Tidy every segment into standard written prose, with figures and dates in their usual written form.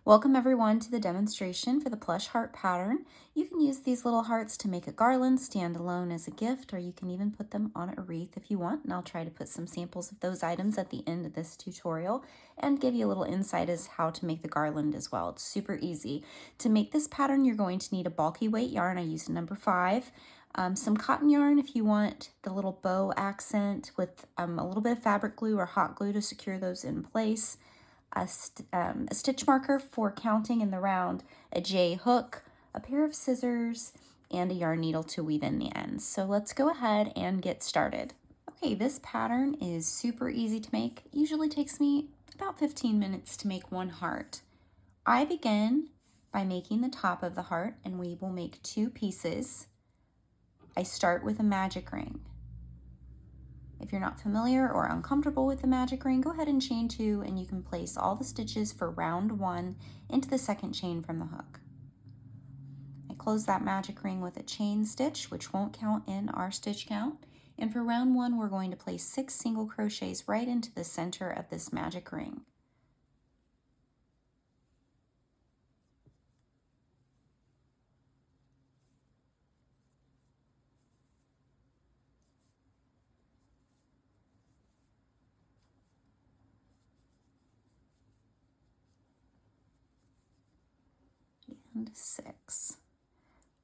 Welcome everyone to the demonstration for the plush heart pattern. You can use these little hearts to make a garland stand alone as a gift, or you can even put them on a wreath if you want, and I'll try to put some samples of those items at the end of this tutorial and give you a little insight as how to make the garland as well. It's super easy. To make this pattern, you're going to need a bulky weight yarn. I used number 5. Some cotton yarn if you want the little bow accent with a little bit of fabric glue or hot glue to secure those in place. A stitch marker for counting in the round, a J hook, a pair of scissors, and a yarn needle to weave in the ends. So let's go ahead and get started. Okay, this pattern is super easy to make. It usually takes me about 15 minutes to make one heart. I begin by making the top of the heart, and we will make 2 pieces. I start with a magic ring. If you're not familiar or uncomfortable with the magic ring, go ahead and chain 2, and you can place all the stitches for round 1 into the second chain from the hook. I close that magic ring with a chain stitch, which won't count in our stitch count. And for round 1, we're going to place 6 single crochets right into the center of this magic ring. And 6.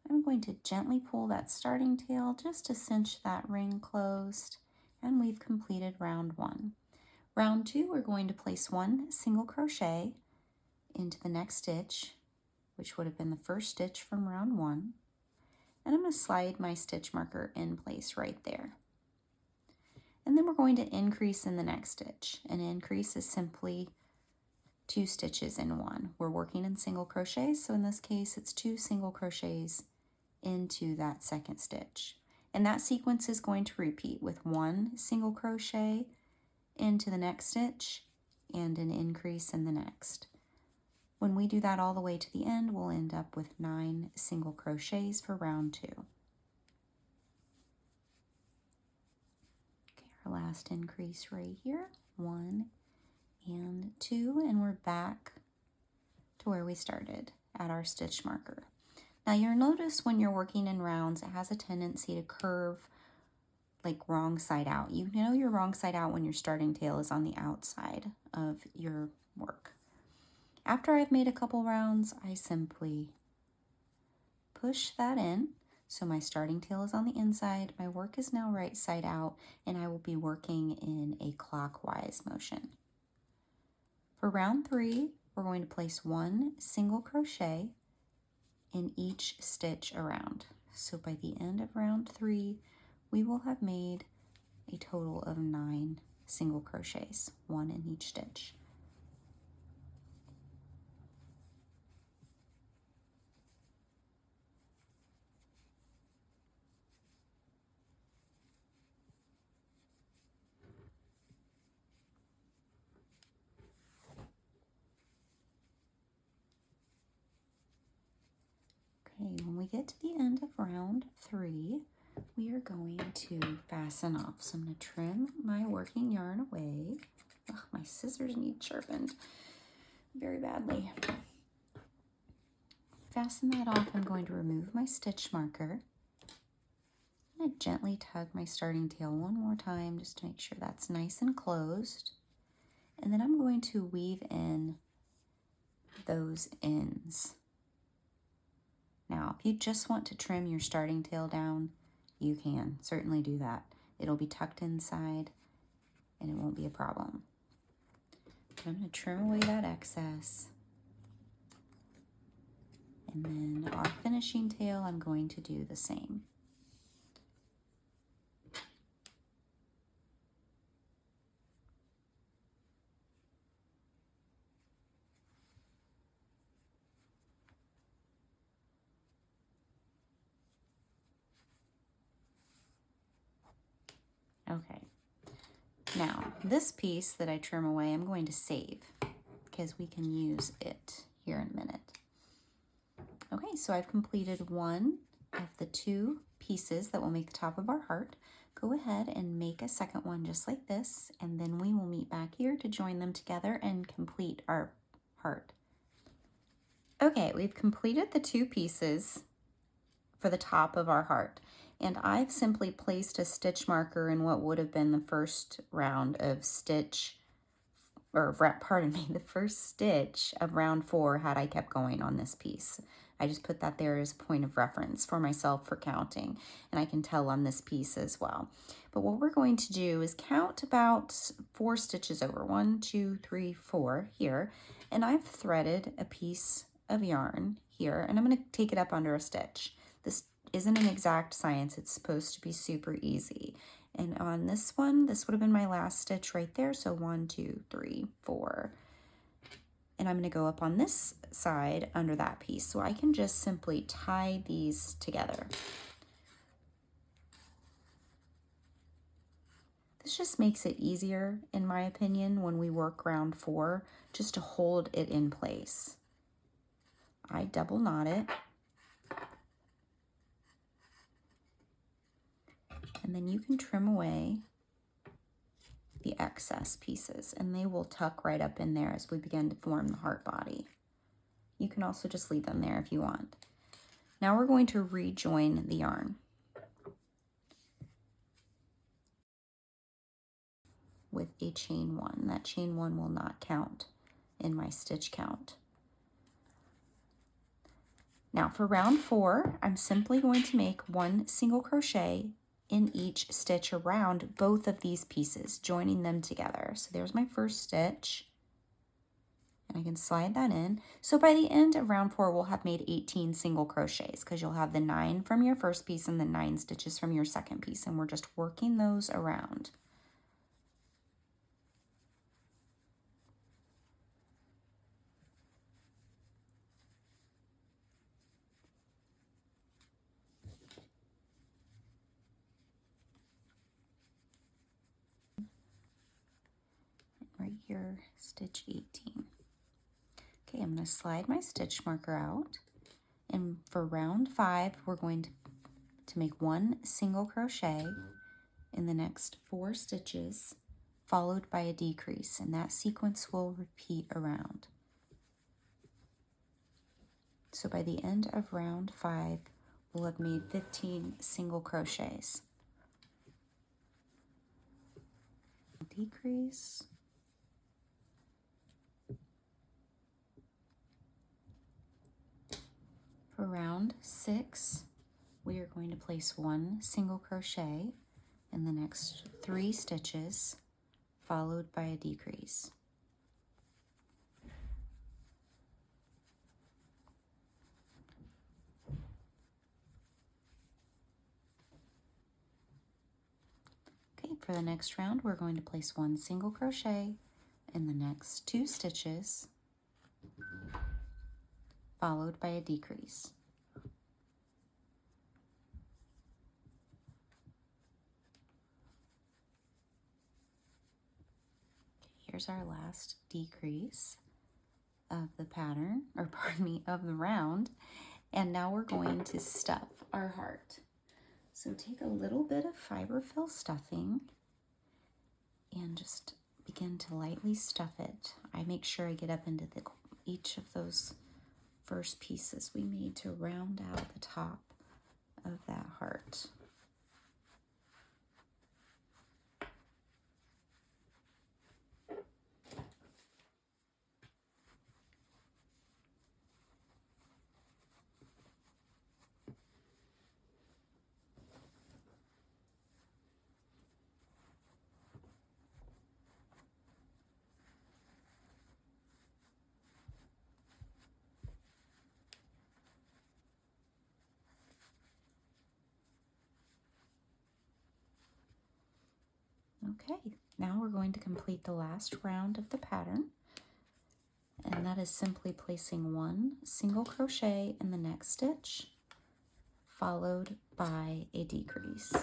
I'm going to gently pull that starting tail just to cinch that ring closed, and we've completed round 1. Round 2, we're going to place 1 single crochet into the next stitch, which would have been the first stitch from round 1, and I'm going to slide my stitch marker in place right there. And then we're going to increase in the next stitch. An increase is simply 2 stitches in one. We're working in single crochets, so in this case it's 2 single crochets into that second stitch. And that sequence is going to repeat with 1 single crochet into the next stitch and an increase in the next. When we do that all the way to the end, we'll end up with 9 single crochets for round 2. Okay, our last increase right here, 1 and 2, and we're back to where we started at our stitch marker. Now you'll notice when you're working in rounds, it has a tendency to curve like wrong side out. You know you're wrong side out when your starting tail is on the outside of your work. After I've made a couple rounds, I simply push that in. So my starting tail is on the inside, my work is now right side out, and I will be working in a clockwise motion. For round 3, we're going to place 1 single crochet in each stitch around. So by the end of round 3, we will have made a total of 9 single crochets, 1 in each stitch. Okay, when we get to the end of round 3, we are going to fasten off. So I'm going to trim my working yarn away. Ugh, my scissors need sharpened very badly. Fasten that off. I'm going to remove my stitch marker. I'm going to gently tug my starting tail one more time just to make sure that's nice and closed. And then I'm going to weave in those ends. Now, if you just want to trim your starting tail down, you can certainly do that. It'll be tucked inside and it won't be a problem. But I'm going to trim away that excess. And then our finishing tail, I'm going to do the same. Okay, now this piece that I trim away, I'm going to save because we can use it here in a minute. Okay, so I've completed 1 of the 2 pieces that will make the top of our heart. Go ahead and make a second one just like this, and then we will meet back here to join them together and complete our heart. Okay, we've completed the 2 pieces for the top of our heart. And I've simply placed a stitch marker in what would have been the first round of stitch, or pardon me, the first stitch of round 4 had I kept going on this piece. I just put that there as a point of reference for myself for counting, and I can tell on this piece as well. But what we're going to do is count about 4 stitches over, 1, 2, 3, 4 here, and I've threaded a piece of yarn here, and I'm going to take it up under a stitch. This isn't an exact science, it's supposed to be super easy. And on this one, this would have been my last stitch right there. So 1, 2, 3, 4. And I'm going to go up on this side under that piece. So I can just simply tie these together. This just makes it easier, in my opinion, when we work round 4, just to hold it in place. I double knot it. And then you can trim away the excess pieces, and they will tuck right up in there as we begin to form the heart body. You can also just leave them there if you want. Now we're going to rejoin the yarn with a chain 1. That chain 1 will not count in my stitch count. Now for round 4, I'm simply going to make 1 single crochet in each stitch around both of these pieces, joining them together. So there's my first stitch, and I can slide that in. So by the end of round 4, we'll have made 18 single crochets, because you'll have the 9 from your first piece and the 9 stitches from your second piece, and we're just working those around. Right here, stitch 18. Okay, I'm going to slide my stitch marker out, and for round 5, we're going to make 1 single crochet in the next 4 stitches, followed by a decrease, and that sequence will repeat around. So by the end of round 5, we'll have made 15 single crochets. Decrease. For round 6, we are going to place 1 single crochet in the next 3 stitches, followed by a decrease. Okay, for the next round, we're going to place 1 single crochet in the next 2 stitches, followed by a decrease. Here's our last decrease of the pattern, or pardon me, of the round. And now we're going to stuff our heart. So take a little bit of fiberfill stuffing and just begin to lightly stuff it. I make sure I get up into each of those first pieces we made to round out the top of that heart. Okay, now we're going to complete the last round of the pattern, and that is simply placing 1 single crochet in the next stitch, followed by a decrease.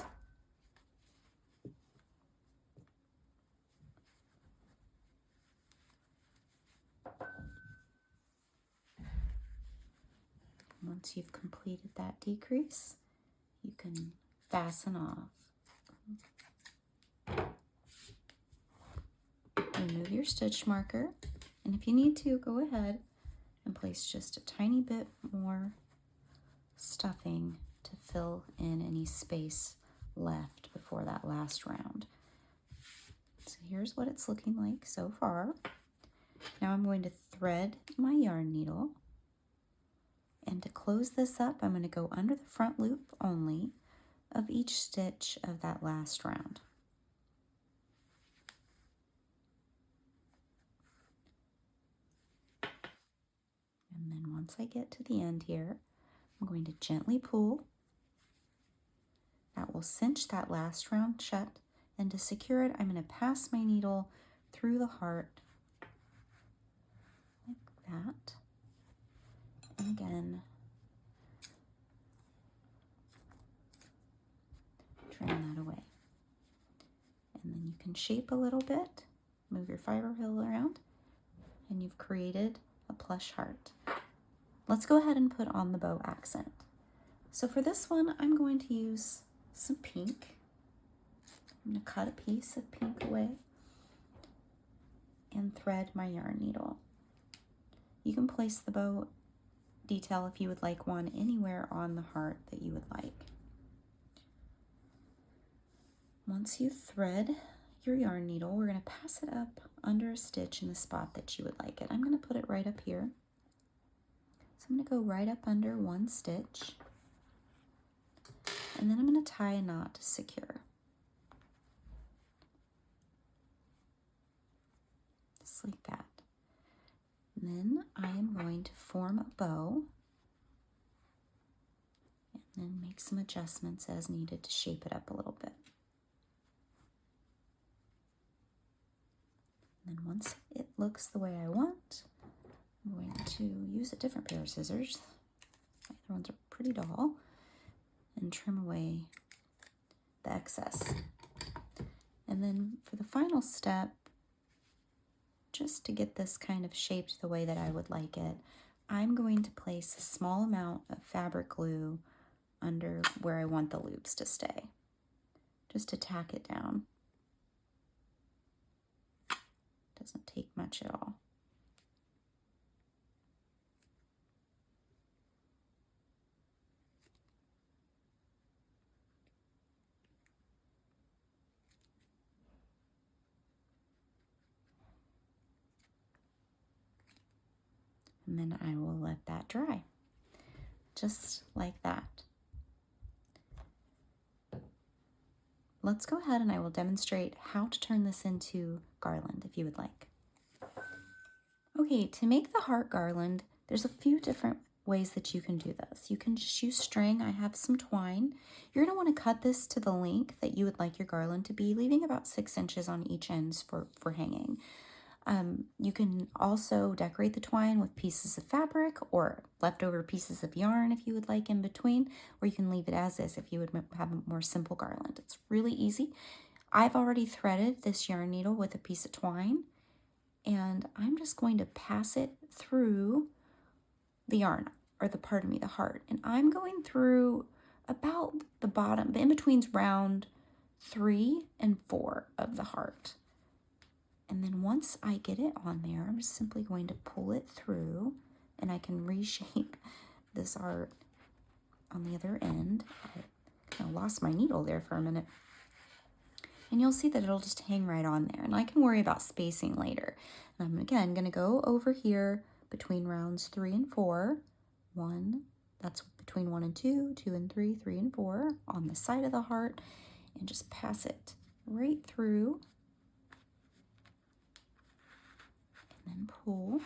Once you've completed that decrease, you can fasten off. Remove your stitch marker, and if you need to, go ahead and place just a tiny bit more stuffing to fill in any space left before that last round. So here's what it's looking like so far. Now I'm going to thread my yarn needle, and to close this up, I'm going to go under the front loop only of each stitch of that last round. And then once I get to the end here, I'm going to gently pull. That will cinch that last round shut, and to secure it, I'm going to pass my needle through the heart like that. And again, trim that away. And then you can shape a little bit, move your fiber wheel around, and you've created a plush heart. Let's go ahead and put on the bow accent. So for this one, I'm going to use some pink. I'm going to cut a piece of pink away and thread my yarn needle. You can place the bow detail, if you would like one, anywhere on the heart that you would like. Once you thread your yarn needle, we're going to pass it up under a stitch in the spot that you would like it. I'm going to put it right up here. So I'm going to go right up under one stitch, and then I'm going to tie a knot to secure. Just like that. And then I am going to form a bow and then make some adjustments as needed to shape it up a little bit. And then once it looks the way I want, I'm going to use a different pair of scissors. My other ones are pretty dull, and trim away the excess. And then for the final step, just to get this kind of shaped the way that I would like it, I'm going to place a small amount of fabric glue under where I want the loops to stay, just to tack it down. Doesn't take much at all. And then I will let that dry, just like that. Let's go ahead and I will demonstrate how to turn this into garland if you would like. Okay, to make the heart garland, there's a few different ways that you can do this. You can just use string. I have some twine. You're going to want to cut this to the length that you would like your garland to be, leaving about 6 inches on each ends for hanging. You can also decorate the twine with pieces of fabric or leftover pieces of yarn if you would like in between, or you can leave it as is if you would have a more simple garland. It's really easy. I've already threaded this yarn needle with a piece of twine, and I'm just going to pass it through the yarn, or the heart. And I'm going through about the bottom, the in-betweens round 3 and 4 of the heart. And then once I get it on there, I'm just simply going to pull it through, and I can reshape this art on the other end. I kind of lost my needle there for a minute. And you'll see that it'll just hang right on there. And I can worry about spacing later. And I'm, again, going to go over here between rounds 3 and 4. 1, that's between 1 and 2, 2 and 3, 3 and 4 on the side of the heart. And just pass it right through. And pull.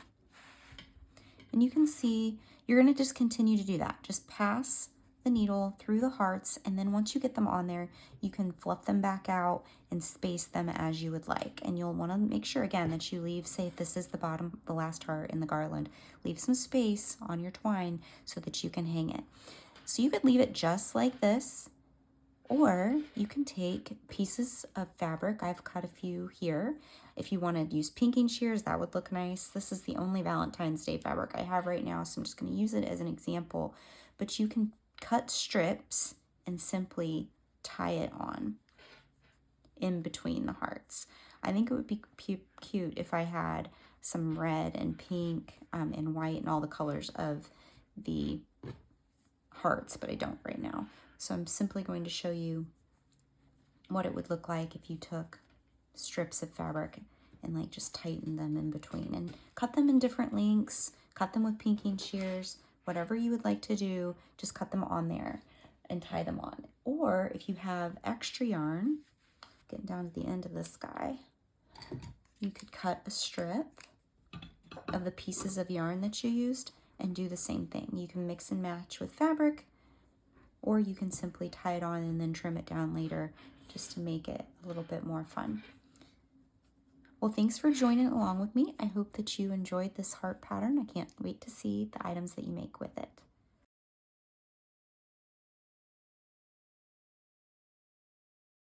And you can see you're going to just continue to do that. Just pass the needle through the hearts, and then once you get them on there, you can fluff them back out and space them as you would like. And you'll want to make sure again that you leave, say if this is the bottom, the last heart in the garland, leave some space on your twine so that you can hang it. So you could leave it just like this, or you can take pieces of fabric. I've cut a few here. If you want to use pinking shears, that would look nice. This is the only Valentine's Day fabric I have right now, so I'm just going to use it as an example. But you can cut strips and simply tie it on in between the hearts. I think it would be cute if I had some red and pink and white and all the colors of the hearts, but I don't right now. So I'm simply going to show you what it would look like if you took strips of fabric and like just tighten them in between and cut them in different lengths, cut them with pinking shears, whatever you would like to do, just cut them on there and tie them on. Or if you have extra yarn, getting down to the end of this guy, you could cut a strip of the pieces of yarn that you used and do the same thing. You can mix and match with fabric, or you can simply tie it on and then trim it down later just to make it a little bit more fun. Well, thanks for joining along with me. I hope that you enjoyed this heart pattern. I can't wait to see the items that you make with it.